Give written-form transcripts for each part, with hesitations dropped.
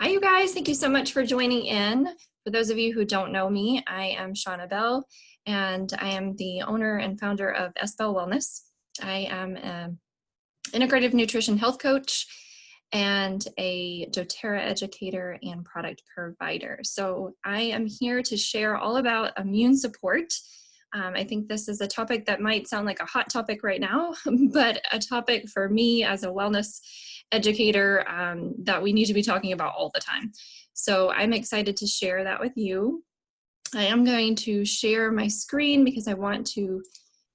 Hi, you guys. Thank you so much for joining in. For those of you who don't know me, I am SBell, and I am the owner and founder of SBell Wellness. I am an integrative nutrition health coach and a doTERRA educator and product provider. So I am here to share all about immune support. I think this is a topic that might sound like a hot topic right now, but a topic for me as a wellness educator that we need to be talking about all the time. So I'm excited to share that with you. I am going to share my screen because I want to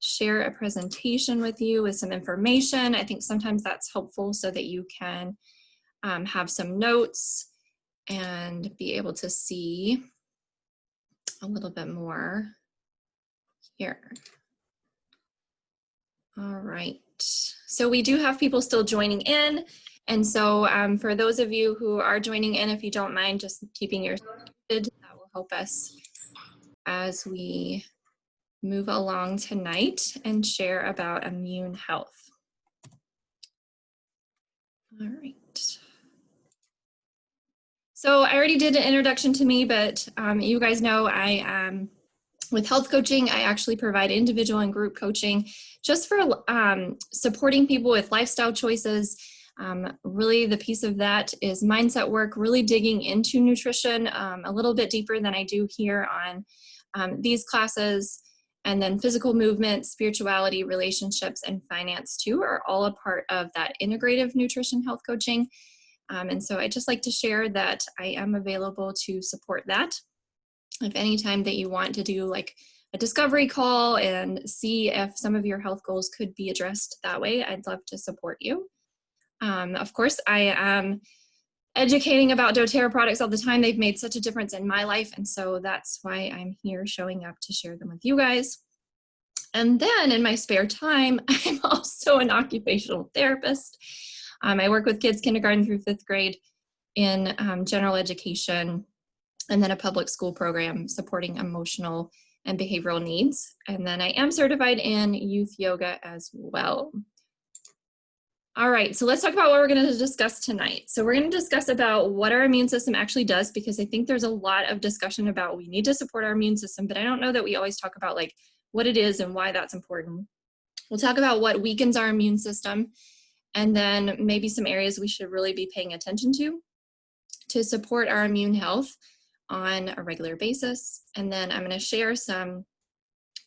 share a presentation with you with some information. I think sometimes that's helpful so that you can have some notes and be able to see a little bit more here. All right, so we do have people still joining in. And so for those of you who are joining in, if you don't mind just keeping yours muted, that will help us as we move along tonight and share about immune health. All right. So I already did an introduction to me, but you guys know with health coaching, I actually provide individual and group coaching just for supporting people with lifestyle choices. Really the piece of that is mindset work, really digging into nutrition a little bit deeper than I do here on these classes. And then physical movement, spirituality, relationships, and finance too are all a part of that integrative nutrition health coaching. And so I just like to share that I am available to support that. If any time that you want to do like a discovery call and see if some of your health goals could be addressed that way, I'd love to support you. Of course, I am educating about doTERRA products all the time. They've made such a difference in my life, and so that's why I'm here showing up to share them with you guys. And then in my spare time, I'm also an occupational therapist. I work with kids kindergarten through 5th grade in general education, and then a public school program supporting emotional and behavioral needs. And then I am certified in youth yoga as well. All right, so let's talk about what we're going to discuss tonight. So we're going to discuss about what our immune system actually does, because I think there's a lot of discussion about we need to support our immune system, but I don't know that we always talk about like what it is and why that's important. We'll talk about what weakens our immune system, and then maybe some areas we should really be paying attention to support our immune health on a regular basis. And then I'm going to share some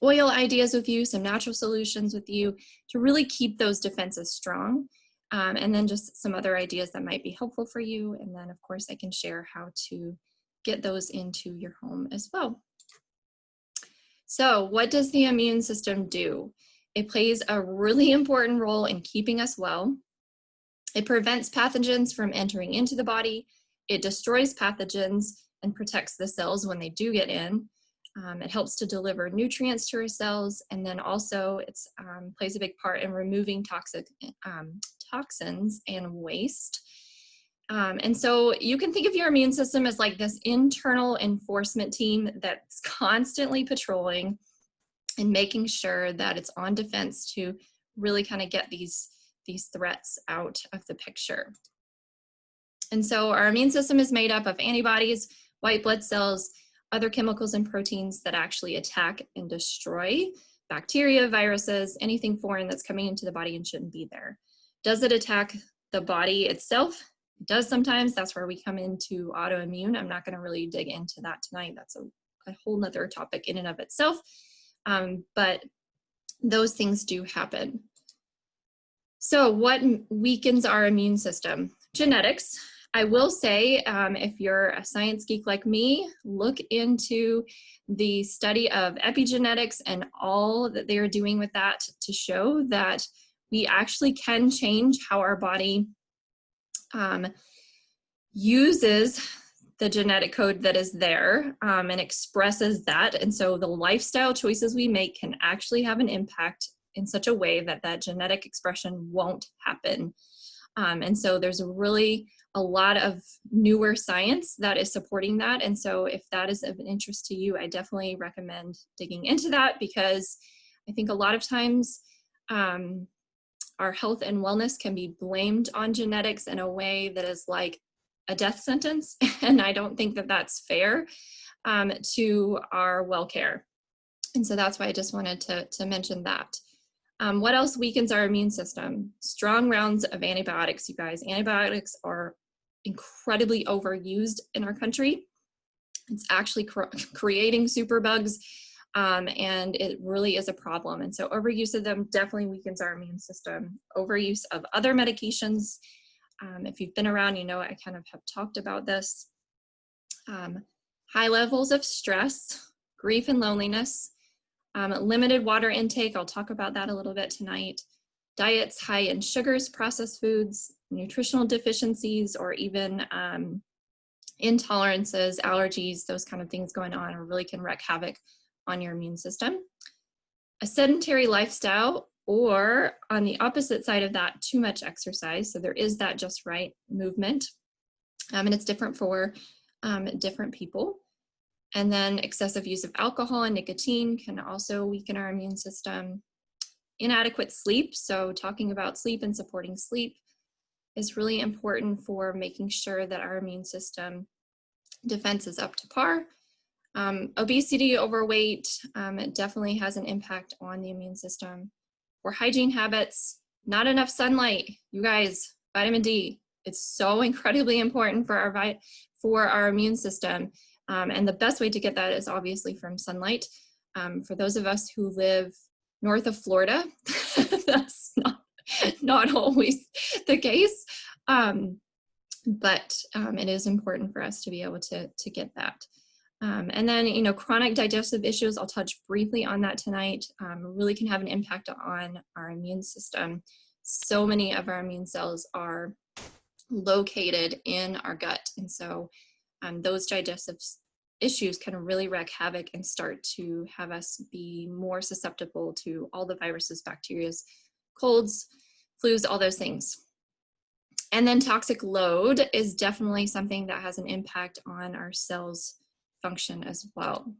oil ideas with you, some natural solutions with you to really keep those defenses strong. And then just some other ideas that might be helpful for you. And then of course I can share how to get those into your home as well. So what does the immune system do? It plays a really important role in keeping us well. It prevents pathogens from entering into the body. It destroys pathogens and protects the cells when they do get in. It helps to deliver nutrients to our cells, and then also it plays a big part in removing toxins and waste. And so you can think of your immune system as like this internal enforcement team that's constantly patrolling and making sure that it's on defense to really kind of get these threats out of the picture. And so our immune system is made up of antibodies, white blood cells, other chemicals and proteins that actually attack and destroy bacteria, viruses, anything foreign that's coming into the body and shouldn't be there. Does it attack the body itself? It does sometimes. That's where we come into autoimmune. I'm not going to really dig into that tonight. That's a whole nother topic in and of itself. But those things do happen. So what weakens our immune system? Genetics. I will say, if you're a science geek like me, look into the study of epigenetics and all that they are doing with that to show that we actually can change how our body uses the genetic code that is there and expresses that. And so the lifestyle choices we make can actually have an impact in such a way that that genetic expression won't happen. And so there's really a lot of newer science that is supporting that. And so if that is of an interest to you, I definitely recommend digging into that, because I think a lot of times our health and wellness can be blamed on genetics in a way that is like a death sentence, and I don't think that that's fair to our well care. And so that's why I just wanted to mention that. What else weakens our immune system? Strong rounds of antibiotics, you guys. Antibiotics are incredibly overused in our country. It's actually creating superbugs, and it really is a problem. And so overuse of them definitely weakens our immune system. Overuse of other medications, if you've been around, you know I kind of have talked about this. High levels of stress, grief and loneliness, limited water intake, I'll talk about that a little bit tonight. Diets high in sugars, processed foods, nutritional deficiencies, or even intolerances, allergies, those kind of things going on, or really can wreak havoc on your immune system. A sedentary lifestyle, or on the opposite side of that, too much exercise. So there is that just right movement, and it's different for different people. And then excessive use of alcohol and nicotine can also weaken our immune system. Inadequate sleep, so talking about sleep and supporting sleep is really important for making sure that our immune system defense is up to par. Obesity, overweight, it definitely has an impact on the immune system. Poor hygiene habits, not enough sunlight. You guys, vitamin D, it's so incredibly important for our immune system. And the best way to get that is obviously from sunlight. For those of us who live north of Florida, that's not always the case. But it is important for us to be able to get that. And then, you know, chronic digestive issues, I'll touch briefly on that tonight, really can have an impact on our immune system. So many of our immune cells are located in our gut. And so those digestive issues can really wreak havoc and start to have us be more susceptible to all the viruses, bacteria, colds, flus, all those things. And then toxic load is definitely something that has an impact on our cells' function as well.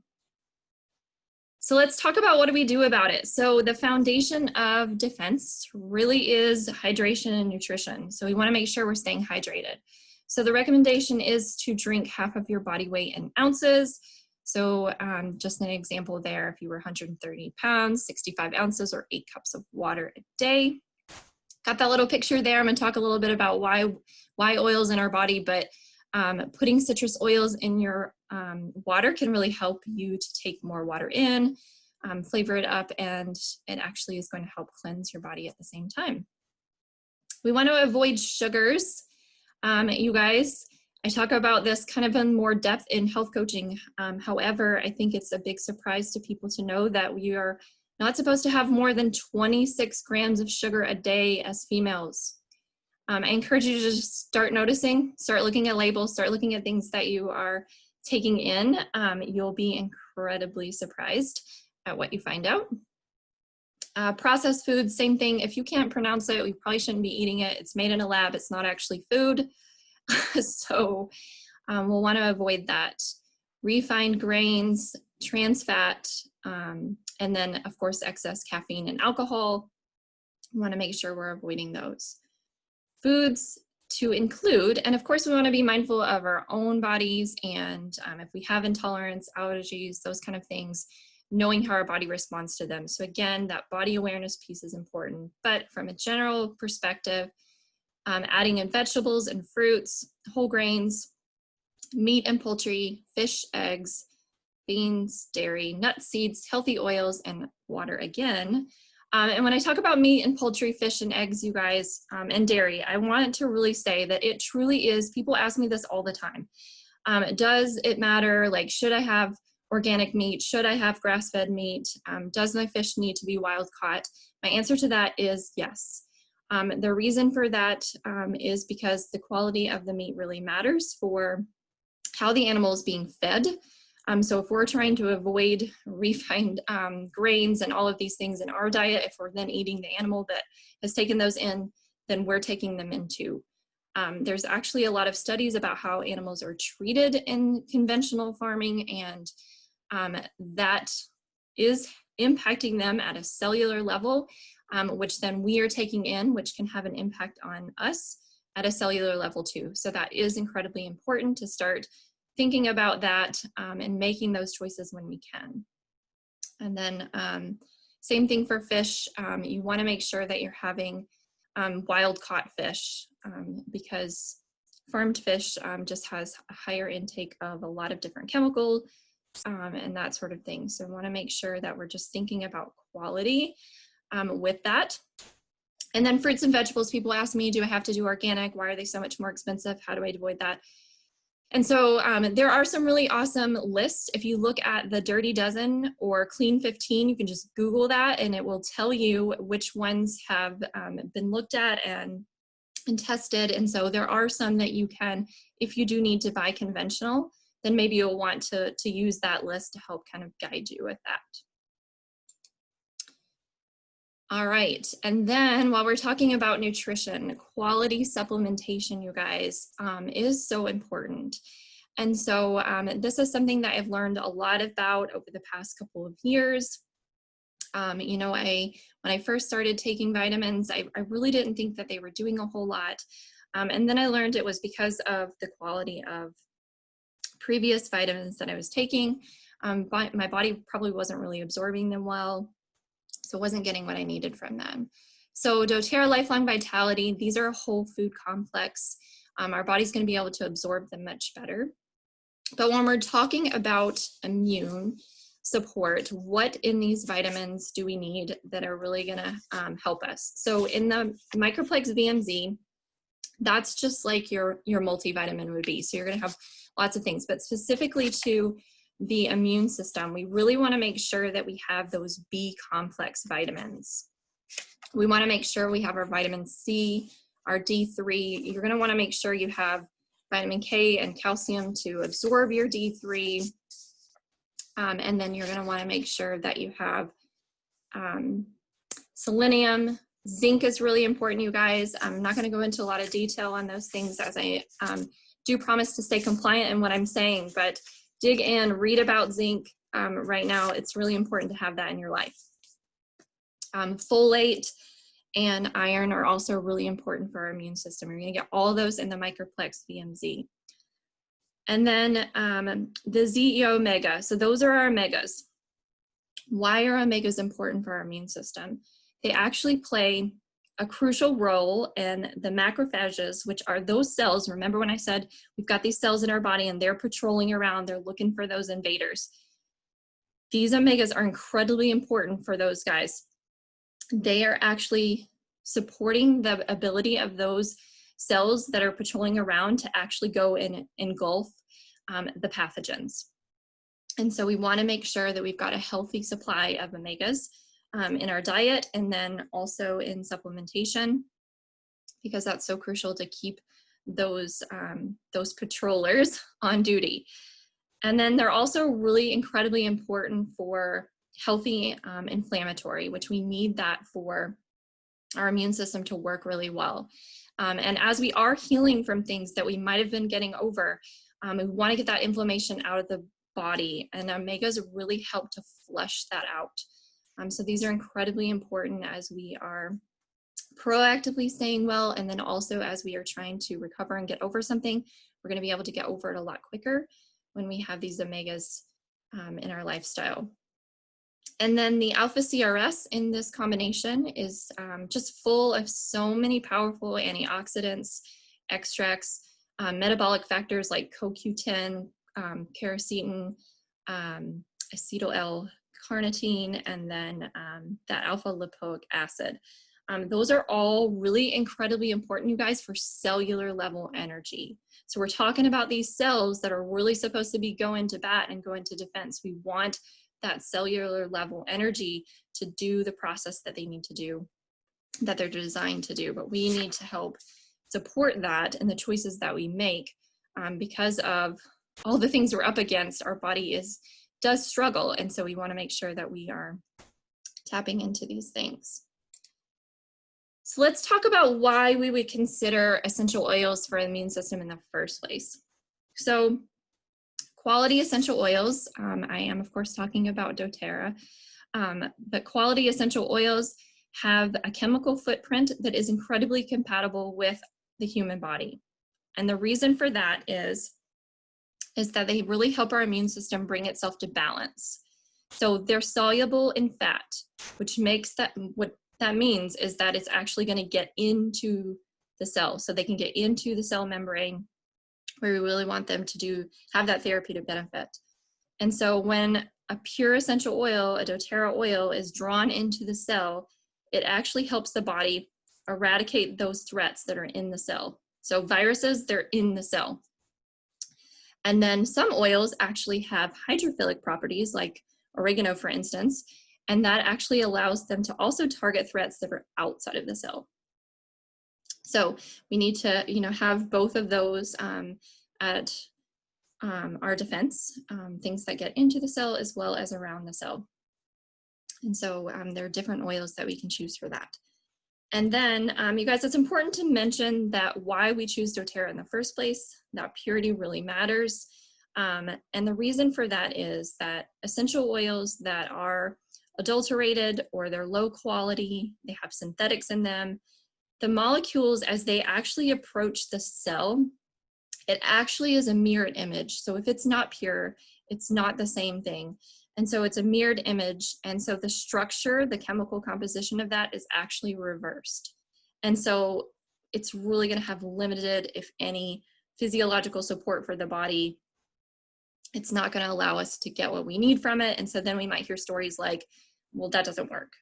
So let's talk about what do we do about it. So the foundation of defense really is hydration and nutrition. So we want to make sure we're staying hydrated. So the recommendation is to drink half of your body weight in ounces. So just an example there, if you were 130 pounds, 65 ounces or 8 cups of water a day. Got that little picture there. I'm going to talk a little bit about why oils in our body, but putting citrus oils in your water can really help you to take more water in, flavor it up, and it actually is going to help cleanse your body at the same time. We want to avoid sugars. You guys, I talk about this kind of in more depth in health coaching. However, I think it's a big surprise to people to know that we are not supposed to have more than 26 grams of sugar a day as females. I encourage you to just start noticing, start looking at labels, start looking at things that you are taking in. You'll be incredibly surprised at what you find out. Processed foods, same thing. If you can't pronounce it, we probably shouldn't be eating it. It's made in a lab. It's not actually food. So we'll want to avoid that. Refined grains, trans fat, and then, of course, excess caffeine and alcohol. We want to make sure we're avoiding those. Foods to include, and of course, we want to be mindful of our own bodies, and if we have intolerance, allergies, those kind of things, knowing how our body responds to them. So again, that body awareness piece is important, but from a general perspective, adding in vegetables and fruits, whole grains, meat and poultry, fish, eggs, beans, dairy, nuts, seeds, healthy oils, and water again. And when I talk about meat and poultry, fish and eggs, you guys, and dairy, I want to really say that it truly is, people ask me this all the time. Does it matter? Like, should I have organic meat? Should I have grass-fed meat? Does my fish need to be wild caught? My answer to that is yes. The reason for that is because the quality of the meat really matters for how the animal is being fed. So if we're trying to avoid refined grains and all of these things in our diet, if we're then eating the animal that has taken those in, then we're taking them in too. There's actually a lot of studies about how animals are treated in conventional farming, and that is impacting them at a cellular level, which then we are taking in, which can have an impact on us at a cellular level too. So that is incredibly important to start thinking about that and making those choices when we can. And then same thing for fish. You want to make sure that you're having wild caught fish because farmed fish just has a higher intake of a lot of different chemicals and that sort of thing. So we want to make sure that we're just thinking about quality with that. And then fruits and vegetables, people ask me, do I have to do organic? Why are they so much more expensive? How do I avoid that? And so there are some really awesome lists. If you look at the Dirty Dozen or Clean 15, you can just Google that and it will tell you which ones have been looked at and tested. And so there are some that you can, if you do need to buy conventional, then maybe you'll want to use that list to help kind of guide you with that. All right, and then while we're talking about nutrition, quality supplementation, you guys, is so important. And so this is something that I've learned a lot about over the past couple of years. You know, when I first started taking vitamins, I really didn't think that they were doing a whole lot. And then I learned it was because of the quality of previous vitamins that I was taking. My body probably wasn't really absorbing them well. So wasn't getting what I needed from them. So doTERRA Lifelong Vitality, these are a whole food complex. Our body's going to be able to absorb them much better. But when we're talking about immune support, what in these vitamins do we need that are really going to help us? So in the Microplex VMZ, that's just like your multivitamin would be. So you're going to have lots of things, but specifically to the immune system, we really want to make sure that we have those B complex vitamins. We want to make sure we have our vitamin C, our D3. You're going to want to make sure you have vitamin K and calcium to absorb your D3. And then you're going to want to make sure that you have selenium. Zinc is really important, you guys. I'm not going to go into a lot of detail on those things as I do promise to stay compliant in what I'm saying, but dig in, read about zinc right now. It's really important to have that in your life. Folate and iron are also really important for our immune system. You're gonna get all those in the Microplex VMZ. And then the ZEO Omega, so those are our omegas. Why are omegas important for our immune system? They actually play a crucial role in the macrophages, which are those cells. Remember when I said we've got these cells in our body and they're patrolling around, they're looking for those invaders. These omegas are incredibly important for those guys. They are actually supporting the ability of those cells that are patrolling around to actually go and engulf the pathogens. And so we want to make sure that we've got a healthy supply of omegas in our diet and then also in supplementation, because that's so crucial to keep those patrollers on duty. And then they're also really incredibly important for healthy inflammatory, which we need that for our immune system to work really well. And as we are healing from things that we might have been getting over, we want to get that inflammation out of the body, and omegas really help to flush that out. So these are incredibly important as we are proactively staying well, and then also as we are trying to recover and get over something, we're going to be able to get over it a lot quicker when we have these omegas in our lifestyle. And then the alpha CRS in this combination is just full of so many powerful antioxidants, extracts, metabolic factors like CoQ10, quercetin, acetyl L-carnitine, and then that alpha lipoic acid. Those are all really incredibly important, you guys, for cellular level energy. So we're talking about these cells that are really supposed to be going to bat and go into defense. We want that cellular level energy to do the process that they need to do, that they're designed to do. But we need to help support that in the choices that we make because of all the things we're up against. Our body does struggle, and so we want to make sure that we are tapping into these things. So let's talk about why we would consider essential oils for the immune system in the first place. So quality essential oils, I am of course talking about doTERRA, but quality essential oils have a chemical footprint that is incredibly compatible with the human body. And the reason for that is that they really help our immune system bring itself to balance. So they're soluble in fat, which makes that, what that means is that it's actually going to get into the cell. So they can get into the cell membrane where we really want them to have that therapeutic benefit. And so when a pure essential oil, a doTERRA oil, is drawn into the cell, it actually helps the body eradicate those threats that are in the cell. So viruses, they're in the cell. And then some oils actually have hydrophilic properties, like oregano, for instance, and that actually allows them to also target threats that are outside of the cell. So we need to, have both of those at our defense, things that get into the cell as well as around the cell. And so there are different oils that we can choose for that. And then, you guys, it's important to mention that why we choose doTERRA in the first place, that purity really matters. And the reason for that is that essential oils that are adulterated or they're low quality, they have synthetics in them, the molecules, as they actually approach the cell, it actually is a mirrored image. So if it's not pure, it's not the same thing. And so it's a mirrored image. And so the structure, the chemical composition of that is actually reversed. And so it's really going to have limited, if any, physiological support for the body. It's not going to allow us to get what we need from it. And so then we might hear stories like, well, that doesn't work.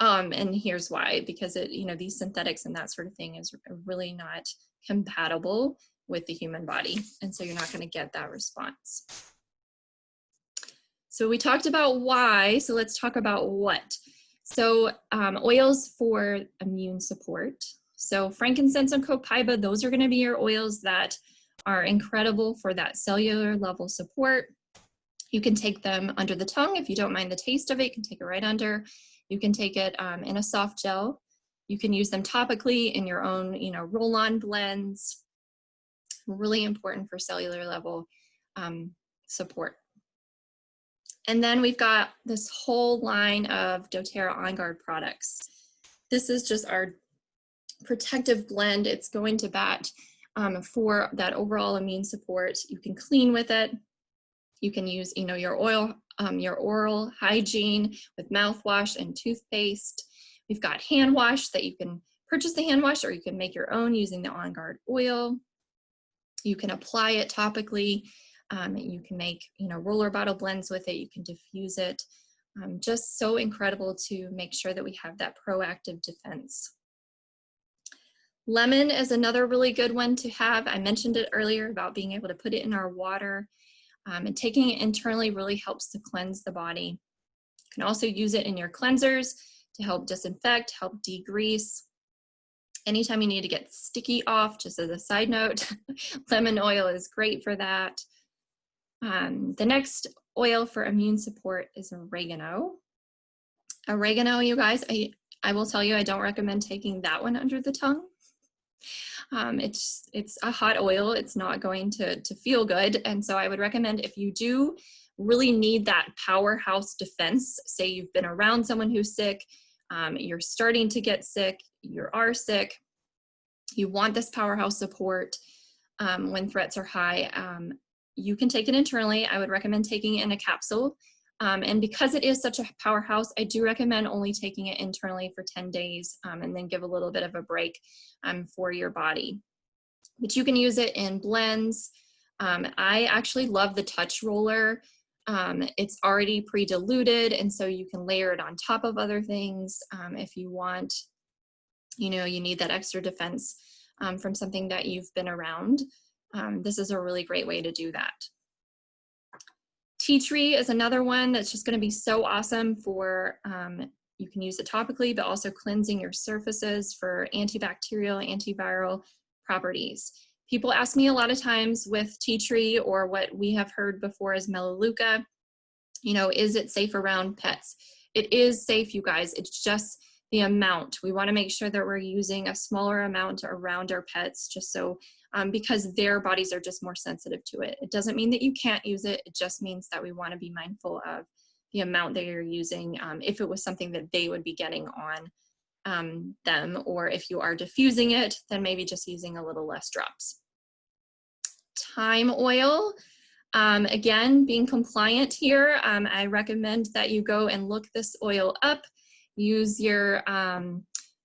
And here's why, because these synthetics and that sort of thing is really not compatible with the human body. And so you're not going to get that response. So we talked about why, so let's talk about what. So oils for immune support. So frankincense and copaiba, those are going to be your oils that are incredible for that cellular level support. You can take them under the tongue if you don't mind the taste of it. You can take it right under. You can take it in a soft gel. You can use them topically in your own, roll-on blends. Really important for cellular level support. And then we've got this whole line of doTERRA On Guard products. This is just our protective blend. It's going to bat for that overall immune support. You can clean with it. You can use, your oral hygiene with mouthwash and toothpaste. We've got hand wash that you can purchase the hand wash, or you can make your own using the On Guard oil. You can apply it topically. You can make, roller bottle blends with it. You can diffuse it. Just so incredible to make sure that we have that proactive defense. Lemon is another really good one to have. I mentioned it earlier about being able to put it in our water. And taking it internally really helps to cleanse the body. You can also use it in your cleansers to help disinfect, help degrease. Anytime you need to get sticky off, just as a side note, lemon oil is great for that. The next oil for immune support is oregano. Oregano, you guys, I will tell you, I don't recommend taking that one under the tongue. It's a hot oil. It's not going to feel good. And so I would recommend, if you do really need that powerhouse defense, say you've been around someone who's sick, you're starting to get sick, you are sick, you want this powerhouse support when threats are high, you can take it internally. I would recommend taking it in a capsule. And because it is such a powerhouse, I do recommend only taking it internally for 10 days and then give a little bit of a break for your body. But you can use it in blends. I actually love the touch roller. It's already pre-diluted, and so you can layer it on top of other things if you want. You need that extra defense from something that you've been around. This is a really great way to do that. Tea tree is another one that's just going to be so awesome for, you can use it topically, but also cleansing your surfaces for antibacterial, antiviral properties. People ask me a lot of times with tea tree, or what we have heard before as melaleuca, is it safe around pets? It is safe, you guys. It's just the amount. We want to make sure that we're using a smaller amount around our pets, just so because their bodies are just more sensitive to it. It doesn't mean that you can't use it. It just means that we want to be mindful of the amount that you're using if it was something that they would be getting on them, or if you are diffusing it, then maybe just using a little less drops. Thyme oil, again, being compliant here, I recommend that you go and look this oil up. Use your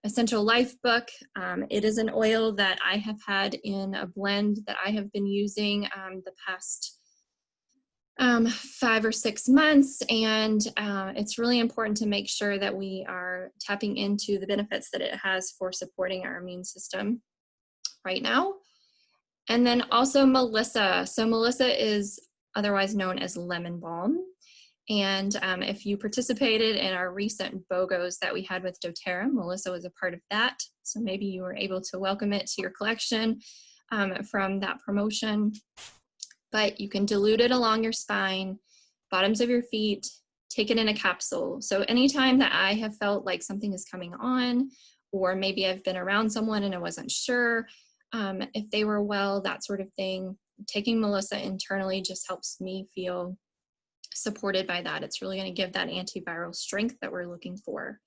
Essential Life book. It is an oil that I have had in a blend that I have been using the past 5 or 6 months, and it's really important to make sure that we are tapping into the benefits that it has for supporting our immune system right now. And then also Melissa. So Melissa is otherwise known as lemon balm. And if you participated in our recent BOGOs that we had with doTERRA, Melissa was a part of that. So maybe you were able to welcome it to your collection from that promotion. But you can dilute it along your spine, bottoms of your feet, take it in a capsule. So anytime that I have felt like something is coming on, or maybe I've been around someone and I wasn't sure if they were well, that sort of thing, taking Melissa internally just helps me feel supported by that. It's really going to give that antiviral strength that we're looking for.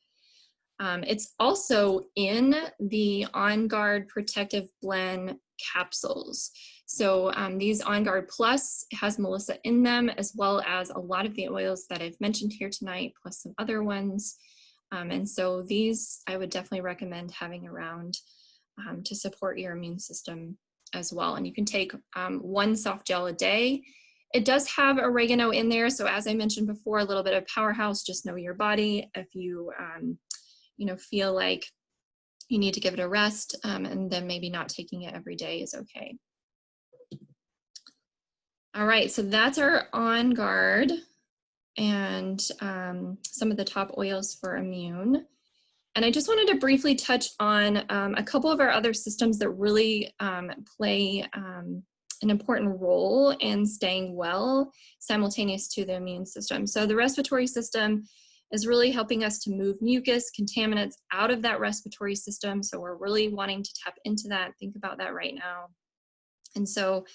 It's also in the On Guard Protective Blend capsules. So these On Guard Plus has Melissa in them, as well as a lot of the oils that I've mentioned here tonight, plus some other ones. And so these I would definitely recommend having around to support your immune system as well. And you can take 1 soft gel a day. It does have oregano in there. So as I mentioned before, a little bit of powerhouse, just know your body. If you, feel like you need to give it a rest, and then maybe not taking it every day is okay. All right, so that's our On Guard and some of the top oils for immune. And I just wanted to briefly touch on a couple of our other systems that really play an important role in staying well simultaneous to the immune system. So the respiratory system is really helping us to move mucus, contaminants out of that respiratory system. So we're really wanting to tap into that, think about that right now. And so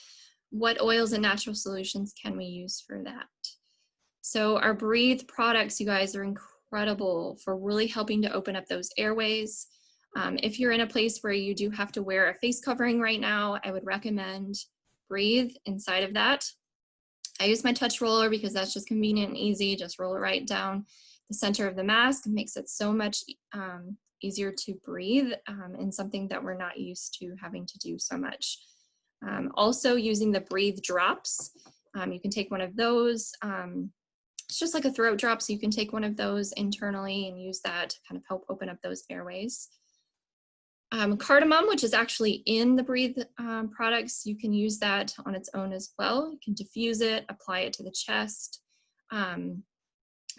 what oils and natural solutions can we use for that? So our Breathe products, you guys, are incredible for really helping to open up those airways. If you're in a place where you do have to wear a face covering right now, I would recommend Breathe inside of that. I use my touch roller because that's just convenient and easy. Just roll it right down the center of the mask. It makes it so much easier to breathe and something that we're not used to having to do so much. Also using the Breathe drops. You can take one of those. It's just like a throat drop, so you can take one of those internally and use that to kind of help open up those airways. Cardamom, which is actually in the Breathe products, you can use that on its own as well. You can diffuse it, apply it to the chest,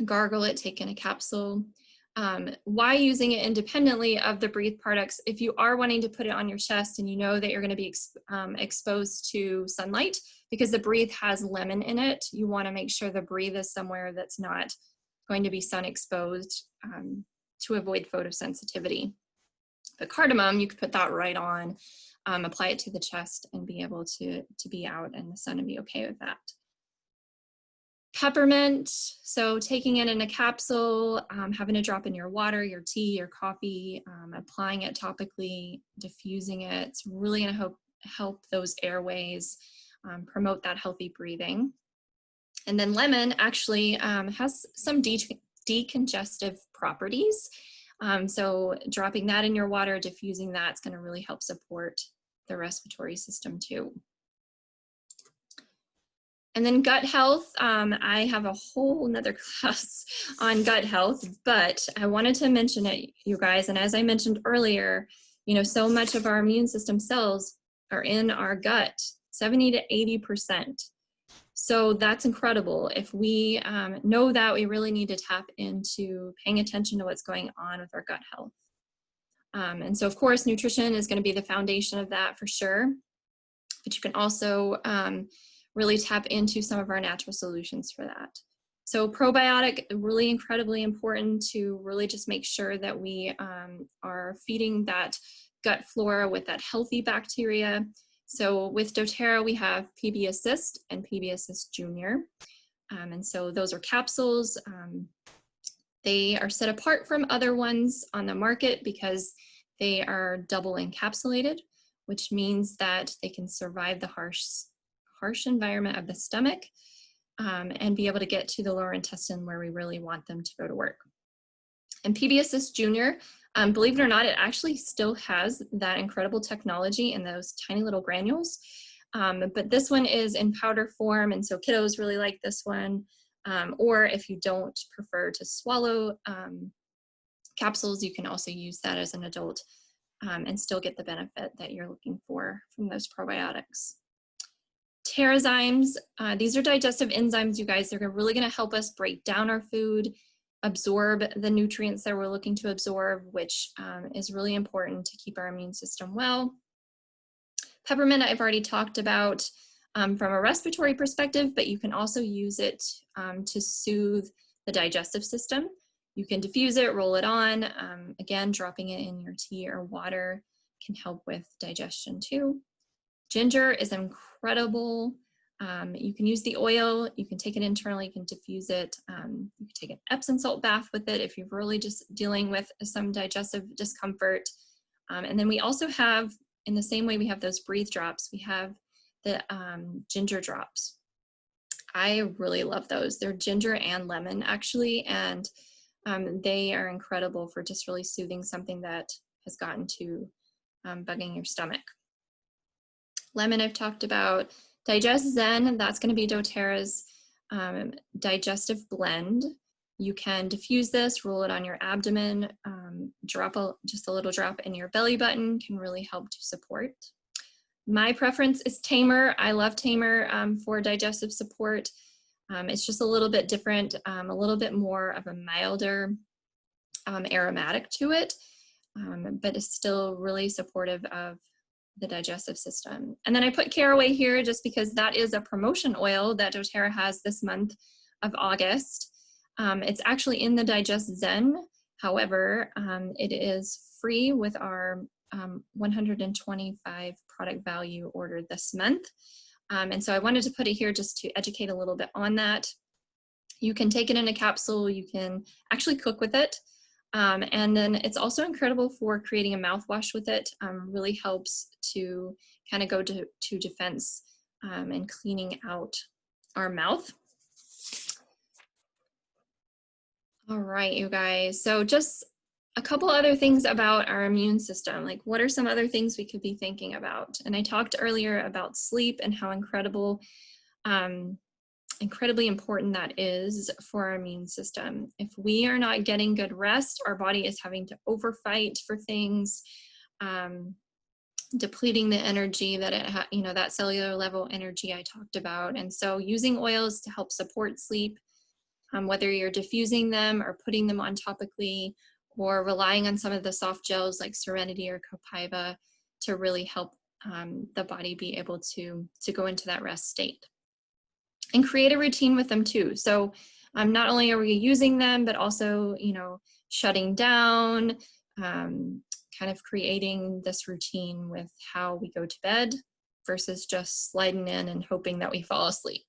gargle it, take in a capsule. Why using it independently of the Breathe products? If you are wanting to put it on your chest and you know that you're going to be exposed to sunlight, because the Breathe has lemon in it, you want to make sure the Breathe is somewhere that's not going to be sun exposed to avoid photosensitivity. The cardamom, you could put that right on, apply it to the chest, and be able to be out in the sun and be okay with that. Peppermint, so taking it in a capsule, having a drop in your water, your tea, your coffee, applying it topically, diffusing it. It's really going to help those airways, promote that healthy breathing. And then lemon actually has some decongestive properties. So dropping that in your water, diffusing that, is going to really help support the respiratory system too. And then gut health, I have a whole nother class on gut health, but I wanted to mention it, you guys. And as I mentioned earlier, so much of our immune system cells are in our gut, 70 to 80%. So that's incredible. If we know that, we really need to tap into paying attention to what's going on with our gut health. And so of course, nutrition is going to be the foundation of that for sure, but you can also really tap into some of our natural solutions for that. So probiotic, really incredibly important to really just make sure that we are feeding that gut flora with that healthy bacteria. So with doTERRA, we have PB Assist and PB Assist Junior. And so those are capsules. They are set apart from other ones on the market because they are double encapsulated, which means that they can survive the harsh environment of the stomach and be able to get to the lower intestine where we really want them to go to work. And PB Assist Junior, believe it or not, it actually still has that incredible technology in those tiny little granules. But this one is in powder form, and so kiddos really like this one. Or if you don't prefer to swallow capsules, you can also use that as an adult and still get the benefit that you're looking for from those probiotics. Terrazymes, these are digestive enzymes, you guys. They're really gonna help us break down our food, absorb the nutrients that we're looking to absorb, which is really important to keep our immune system well. Peppermint, I've already talked about from a respiratory perspective, but you can also use it to soothe the digestive system. You can diffuse it, roll it on. Again, dropping it in your tea or water can help with digestion too. Ginger is incredible. You can use the oil, you can take it internally, you can diffuse it. You can take an Epsom salt bath with it if you're really just dealing with some digestive discomfort. And then we also have, in the same way we have those breathe drops, we have the ginger drops. I really love those. They're ginger and lemon actually, and they are incredible for just really soothing something that has gotten to bugging your stomach. Lemon I've talked about. Digest Zen, that's going to be doTERRA's digestive blend. You can diffuse this, roll it on your abdomen, drop just a little drop in your belly button, can really help to support. My preference is Tamer. I love Tamer for digestive support. It's just a little bit different, a little bit more of a milder aromatic to it, but it's still really supportive of the digestive system. And then I put caraway here just because that is a promotion oil that doTERRA has this month of August. It's actually in the Digest Zen. However, it is free with our 125 product value order this month. And so I wanted to put it here just to educate a little bit on that. You can take it in a capsule, you can actually cook with it. And then it's also incredible for creating a mouthwash with it. Really helps to kind of go to defense and cleaning out our mouth. All right, you guys. So just a couple other things about our immune system. Like, what are some other things we could be thinking about? And I talked earlier about sleep and how incredibly important that is for our immune system. If we are not getting good rest, our body is having to overfight for things, depleting the energy that it that cellular level energy I talked about. And so using oils to help support sleep, whether you're diffusing them or putting them on topically, or relying on some of the soft gels like Serenity or Copaiba to really help the body be able to go into that rest state. And create a routine with them too. So not only are we using them, but also, shutting down, kind of creating this routine with how we go to bed versus just sliding in and hoping that we fall asleep.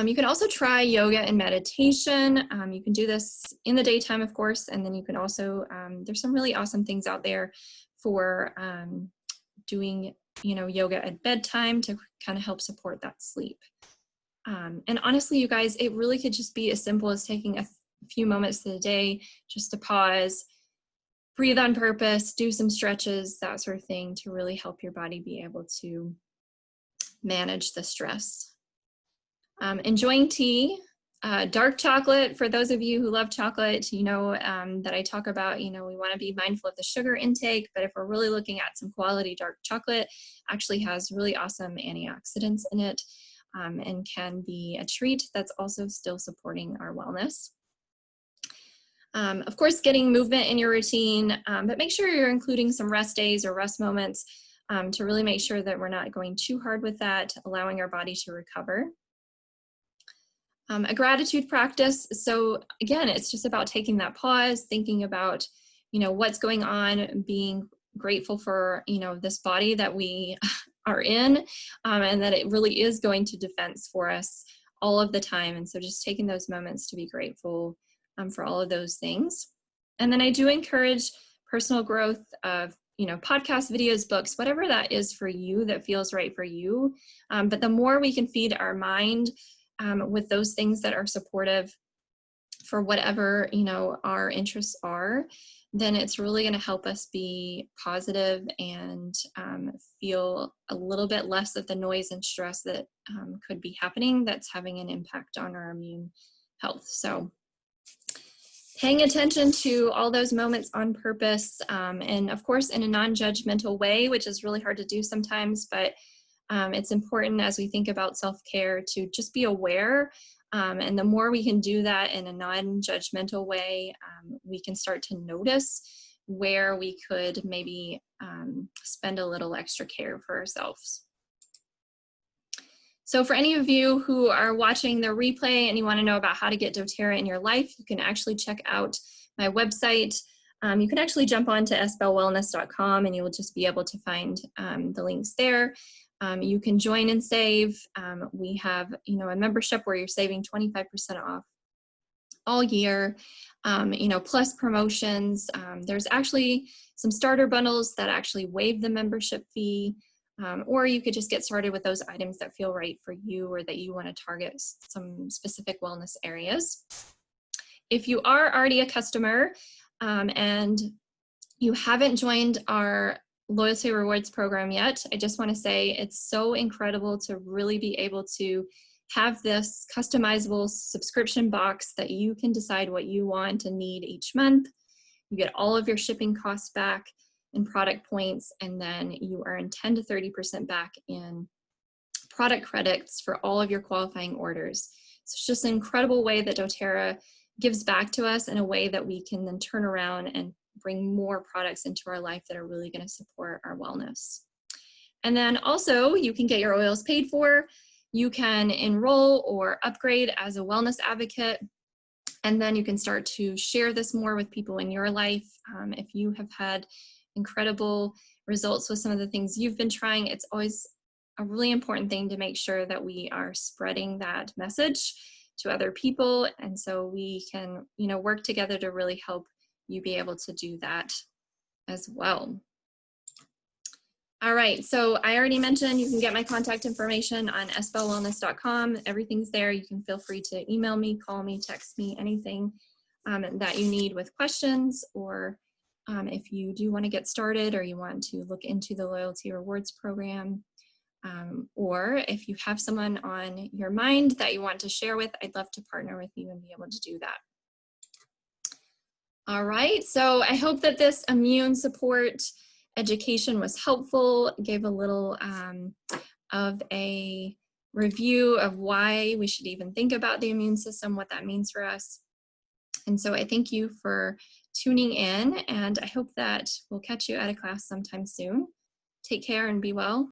You can also try yoga and meditation. You can do this in the daytime, of course, and then you can also, there's some really awesome things out there for doing yoga at bedtime to kind of help support that sleep. And honestly, you guys, it really could just be as simple as taking a few moments of the day just to pause, breathe on purpose, do some stretches, that sort of thing, to really help your body be able to manage the stress. Enjoying tea. Dark chocolate, for those of you who love chocolate, that I talk about, we want to be mindful of the sugar intake, but if we're really looking at some quality dark chocolate, actually has really awesome antioxidants in it and can be a treat that's also still supporting our wellness. Of course, getting movement in your routine, but make sure you're including some rest days or rest moments to really make sure that we're not going too hard with that, allowing our body to recover. A gratitude practice. So again, it's just about taking that pause, thinking about, what's going on, being grateful for, this body that we are in, and that it really is going to defense for us all of the time. And so just taking those moments to be grateful for all of those things. And then I do encourage personal growth of, podcasts, videos, books, whatever that is for you that feels right for you. But the more we can feed our mind with those things that are supportive for whatever, our interests are, then it's really going to help us be positive and feel a little bit less of the noise and stress that could be happening that's having an impact on our immune health. So paying attention to all those moments on purpose, and of course in a non-judgmental way, which is really hard to do sometimes, but it's important as we think about self-care to just be aware. And the more we can do that in a non-judgmental way, we can start to notice where we could maybe spend a little extra care for ourselves. So for any of you who are watching the replay and you want to know about how to get doTERRA in your life, you can actually check out my website. You can actually jump on to sbellwellness.com and you will just be able to find the links there. You can join and save. We have, a membership where you're saving 25% off all year, plus promotions. There's actually some starter bundles that actually waive the membership fee. Or you could just get started with those items that feel right for you or that you want to target some specific wellness areas. If you are already a customer and you haven't joined our loyalty rewards program yet, I just want to say it's so incredible to really be able to have this customizable subscription box that you can decide what you want and need each month. You get all of your shipping costs back in product points, and then you earn 10 to 30% back in product credits for all of your qualifying orders. So it's just an incredible way that doTERRA gives back to us in a way that we can then turn around and bring more products into our life that are really going to support our wellness. And then also you can get your oils paid for. You can enroll or upgrade as a wellness advocate. And then you can start to share this more with people in your life. If you have had incredible results with some of the things you've been trying, it's always a really important thing to make sure that we are spreading that message to other people. And so we can, work together to really help you be able to do that as well. All right, so I already mentioned you can get my contact information on sbellwellness.com. Everything's there. You can feel free to email me, call me, text me, anything that you need with questions, or if you do want to get started or you want to look into the loyalty rewards program, or if you have someone on your mind that you want to share with, I'd love to partner with you and be able to do that. All right, so I hope that this immune support education was helpful, gave a little of a review of why we should even think about the immune system, what that means for us. And so I thank you for tuning in, and I hope that we'll catch you at a class sometime soon. Take care and be well.